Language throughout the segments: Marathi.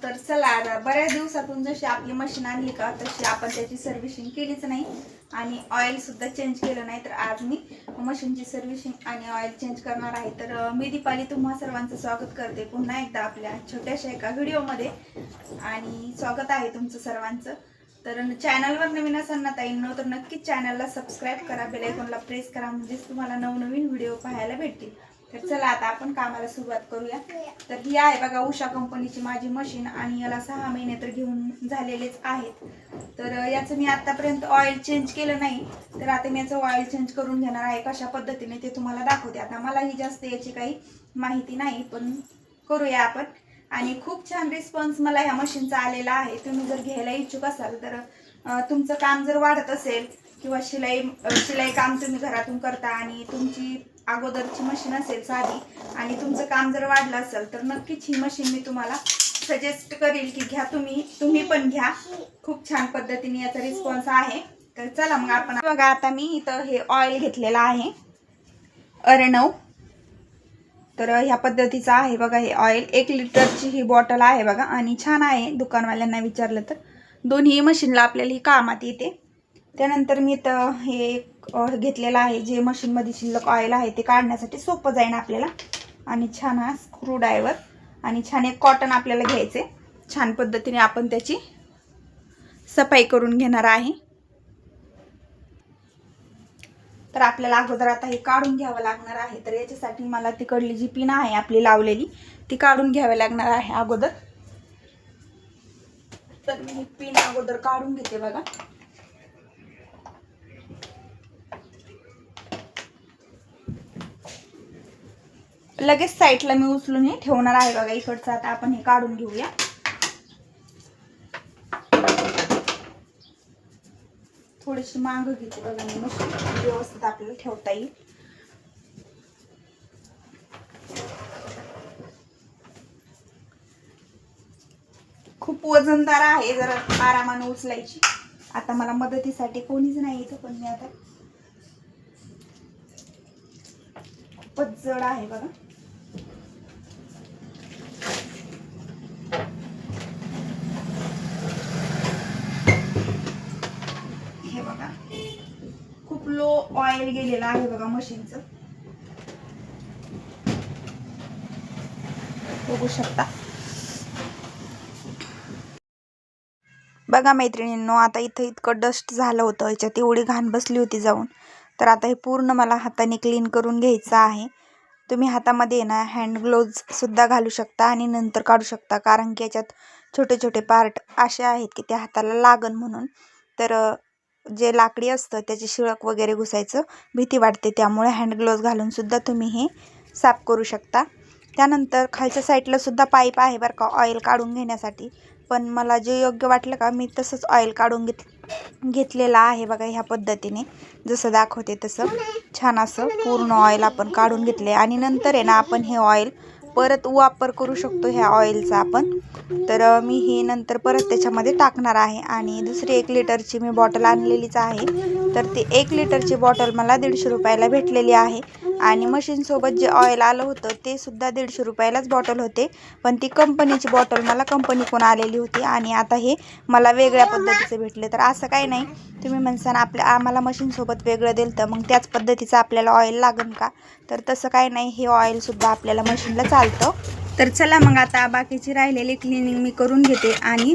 तर चला आता बऱ्याच दिवसातून जशी आपली मशीन आणली का तशी आपण त्याची सर्व्हिसिंग केलीच नाही आणि ऑइल सुद्धा चेंज केलं नाही. तर आज मी मशीनची सर्व्हिसिंग आणि ऑइल चेंज करणार आहे. तर मी दीपाली तुम्हा सर्वांचं स्वागत करते पुन्हा एकदा आपल्या छोट्याशा एका व्हिडिओमध्ये आणि स्वागत आहे तुमचं सर्वांचं. तर चॅनलवर नवीन असाल ना ताईंनो तर नक्कीच चॅनलला सबस्क्राईब करा, बेल आयकॉनला प्रेस करा, म्हणजेच तुम्हाला नवनवीन व्हिडिओ पाहायला भेटतील. तर चला आता आपण कामाला सुरुवात करूया. तर ही आहे बघा उषा कंपनीची माझी मशीन आणि याला 6 महिने तर घेऊन झालेलेच आहेत. तर याचं मी आतापर्यंत ऑइल चेंज केलं नाही. तर आता मी याचं ऑइल चेंज करून घेणार आहे. कशा पद्धतीने ते तुम्हाला दाखवते. आता मलाही जास्त याची काही माहिती नाही, पण करूया आपण. आणि खूप छान रिस्पॉन्स मला ह्या मशीनचा आलेला आहे. तुम्ही जर घ्यायला इच्छुक असाल तर तुमचं काम जर वाढत असेल किंवा शिलाई काम तुम्ही घरातून करता आणि तुमची अगोदरची मशीन असेल साधी आणि तुमचं काम जर वाढलं असेल तर नक्कीच ही मशीन मी तुम्हाला सजेस्ट करेल की घ्या, तुम्ही पण घ्या. खूप छान पद्धतीने याचा रिस्पॉन्स आहे. तर चला मग आपण बघा. आता मी इथं हे ऑइल घेतलेलं आहे अर्णव. तर ह्या पद्धतीचं आहे बघा हे ऑइल. 1 लिटरची ही बॉटल आहे बघा आणि छान आहे. दुकानवाल्यांना विचारलं तर दोन्ही मशीनला आपल्याला ही कामात येते. त्यानंतर मी इथं हे घेतलेलं आहे जे मशीनमध्ये शिल्लक ऑइल आहे ते काढण्यासाठी सोपं जाईल आपल्याला. आणि छान हा स्क्रू ड्रायव्हर आणि छान एक कॉटन आपल्याला घ्यायचे. छान पद्धतीने आपण त्याची सफाई करून घेणार आहे. तर आपल्याला अगोदर आता हे काढून घ्यावं लागणार आहे. तर याच्यासाठी मला तिकडली जी पिन आहे आपली लावलेली ती काढून घ्यावी लागणार आहे अगोदर. तर मी ही पिन अगोदर काढून घेते बघा. लगेच साईडला मी उचलून हे ठेवणार आहे बघा. इकडचं आता आपण हे काढून घेऊया. थोडीशी मागं घेते बघा मी मशीन, व्यवस्थित आपल्याला ठेवता येईल. खूप वजनदार आहे, जरा आरामाने उचलायची. आता मला मदतीसाठी कोणीच नाही इथं, पण मी आता खूपच जड आहे बघा. हे बघा खूप लो ऑइल गेलेलं आहे बघा मशीनचं, बघू शकता. बघा मैत्रिणींनो, आता इथं इतकं डस्ट झालं होतं, याच्यात एवढी घाण बसली होती जाऊन. तर आता हे पूर्ण मला हाताने क्लीन करून घ्यायचं आहे. तुम्ही हातामध्ये ना हँड ग्लोव्ज सुद्धा घालू शकता आणि नंतर काढू शकता, कारण की याच्यात छोटे छोटे पार्ट असे आहेत की ते हाताला लागन म्हणून. तर जे लाकडी असतं त्याची शिळक वगैरे घुसायचं भीती वाटते, त्यामुळे हँड ग्लोव्ज घालून सुद्धा तुम्ही हे साफ करू शकता. त्यानंतर खालच्या साईडला सुद्धा पाईप आहे बरं का ऑइल काढून घेण्यासाठी. पण मला जे योग्य वाटलं का मी तसंच ऑइल काढून घेतलेलं आहे बघा. ह्या पद्धतीने जसं दाखवते तसं छान असं पूर्ण ऑइल आपण काढून घेतले. आणि नंतर आहे ना आपण हे ऑइल परत वापर करू शकतो ह्या ऑइलचा आपण. तर मी हे नंतर परत त्याच्यामध्ये टाकणार आहे. आणि दुसरी 1 लिटरची मी बॉटल आणलेलीच आहे. तर ती 1 लिटरची बॉटल मला 150 रुपयाला भेटलेली आहे. आणि मशीनसोबत जे ऑइल आलं होतं ते सुद्धा 150 रुपयालाच बॉटल होते, पण ती कंपनीची बॉटल मला कंपनीकडून आलेली होती. आणि आता हे मला वेगळ्या पद्धतीचे भेटले. तर असं काही नाही, तुम्ही म्हणसान आम्हाला मशीनसोबत वेगळं दिलं तर मग त्याच पद्धतीचं आपल्याला ऑइल लागेल का, तर तसं काही नाही. हे ऑइलसुद्धा आपल्याला मशीनला चालतं. तर चला मग आता बाकीची राहिलेली क्लिनिंग मी करून घेते. आणि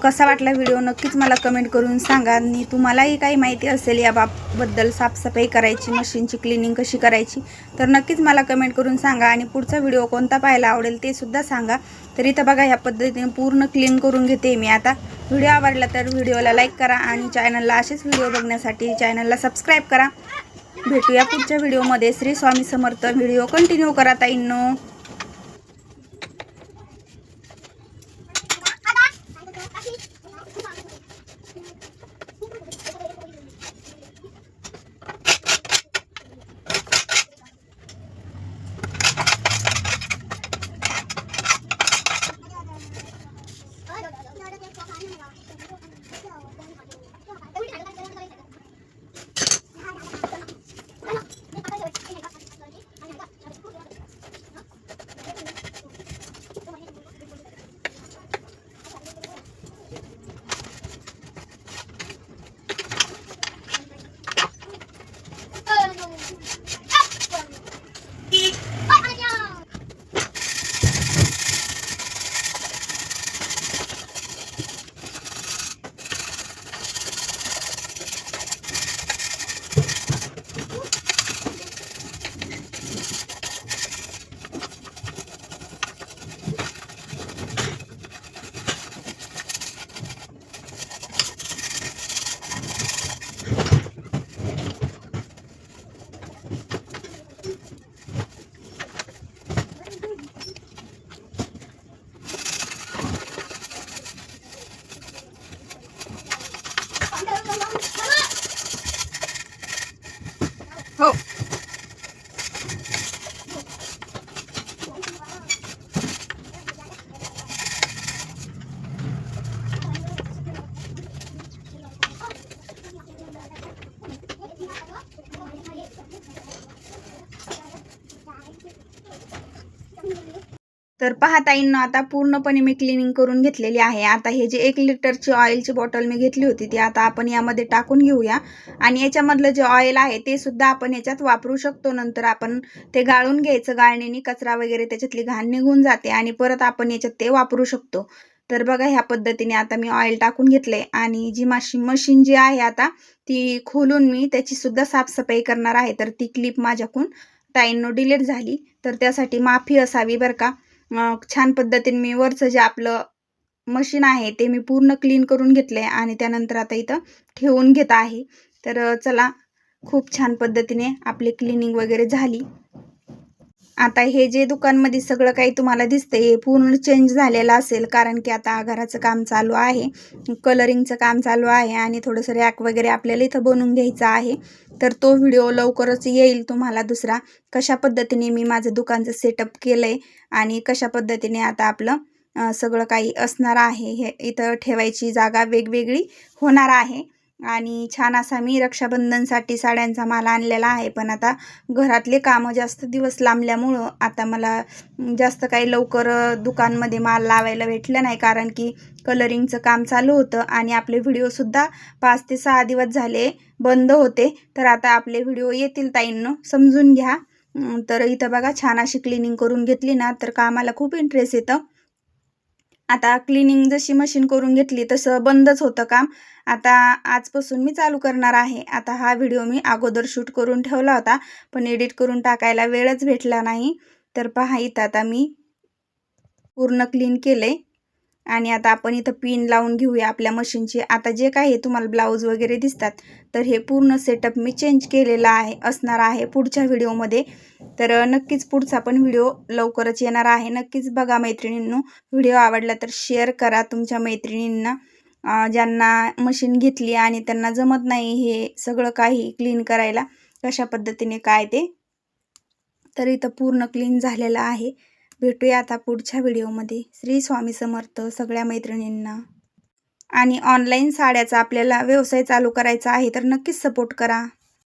कसा वाटला व्हिडिओ नक्कीच मला कमेंट करून सांगा. आणि तुम्हालाही काही माहिती असेल या बाबतीत, साफसफाई करायची, मशीनची क्लिनिंग कशी करायची, तर नक्कीच मला कमेंट करून सांगा. आणि पुढचा व्हिडिओ कोणता पाहायला आवडेल ते सुद्धा सांगा. तर इथं बघा ह्या पद्धतीने पूर्ण क्लीन करून घेते मी आता. व्हिडिओ आवडला तर व्हिडिओला लाईक करा आणि चॅनलला असेच व्हिडिओ बघण्यासाठी चॅनलला सबस्क्राईब करा. भेटूया पुढच्या व्हिडिओमध्ये. श्री स्वामी समर्थ. व्हिडिओ कंटिन्यू करा ताईंनो. तर पहा ताईंनो, आता पूर्णपणे मी क्लिनिंग करून घेतलेली आहे. आता हे जे 1 लिटरची ऑइलची बॉटल मी घेतली होती ती आता आपण यामध्ये टाकून घेऊया आणि याच्यामधलं जे ऑइल आहे ते सुद्धा आपण याच्यात वापरू शकतो. नंतर आपण ते गाळून घ्यायचं. गाळणीने कचरा वगैरे त्याच्यातली घाण निघून जाते आणि परत आपण याच्यात ते वापरू शकतो. तर बघा ह्या पद्धतीने आता मी ऑइल टाकून घेतले आणि जी मशीन जी आहे आता ती खोलून मी त्याची सुद्धा साफसफाई करणार आहे. तर ती क्लिप माझ्याकडून ताईंनो डिलीट झाली, तर त्यासाठी माफी असावी बरं का. छान पद्धतीने मी वरचं जे आपलं मशीन आहे ते मी पूर्ण क्लीन करून घेतले आणि त्यानंतर आता इथं ठेवून घेत आहे. तर चला, खूप छान पद्धतीने आपली क्लिनिंग वगैरे झाली. आता हे जे दुकानमध्ये सगळं काही तुम्हाला दिसतंय हे पूर्ण चेंज झालेलं असेल, कारण की आता घराचं काम चालू आहे, कलरिंगचं काम चालू आहे आणि थोडंसं रॅक वगैरे आपल्याला इथं बनवून घ्यायचं आहे. तर तो व्हिडिओ लवकरच येईल तुम्हाला दुसरा, कशा पद्धतीने मी माझं दुकानचं सेटअप केलं आहे आणि कशा पद्धतीने आता आपलं सगळं काही असणार आहे. हे इथं ठेवायची जागा वेगवेगळी होणार आहे आणि छान असा मी रक्षाबंधनसाठी साड्यांचा माल आणलेला आहे. पण आता घरातले कामं जास्त दिवस लांबल्यामुळं आता मला जास्त काही लवकर दुकानमध्ये माल लावायला भेटलं नाही, कारण की कलरिंगचं काम चालू होतं आणि आपले व्हिडिओसुद्धा 5 ते 6 दिवस झाले बंद होते. तर आता आपले व्हिडिओ येतील ताईंनो, समजून घ्या. तर इथं बघा छान अशी क्लिनिंग करून घेतली ना तर कामाला खूप इंटरेस्ट येतं. आता क्लिनिंग जशी मशीन करून घेतली तसं बंदच होतं काम. आता आजपासून मी चालू करणार आहे. आता हा व्हिडिओ मी अगोदर शूट करून ठेवला होता, पण एडिट करून टाकायला वेळच भेटला नाही. तर पहा इथं आता मी पूर्ण क्लीन केले आणि आता आपण इथं पिन लावून घेऊया आपल्या मशीनची. आता जे काही तुम्हाला ब्लाऊज वगैरे दिसतात तर हे पूर्ण सेटअप मी चेंज केलेला आहे असणार आहे पुढच्या व्हिडिओमध्ये. तर नक्कीच पुढचा पण व्हिडिओ लवकरच येणार आहे. नक्कीच बघा मैत्रिणींनो. व्हिडिओ आवडला तर शेअर करा तुमच्या मैत्रिणींना, ज्यांना मशीन घेतली आणि त्यांना जमत नाही हे सगळं काही क्लीन करायला, कशा पद्धतीने काय ते. तर इथं पूर्ण क्लीन झालेलं आहे. भेटूया आता पुढच्या व्हिडिओमध्ये. श्री स्वामी समर्थ सगळ्या मैत्रिणींना. आणि ऑनलाईन साड्याचा आपल्याला व्यवसाय चालू करायचा आहे तर नक्कीच सपोर्ट करा.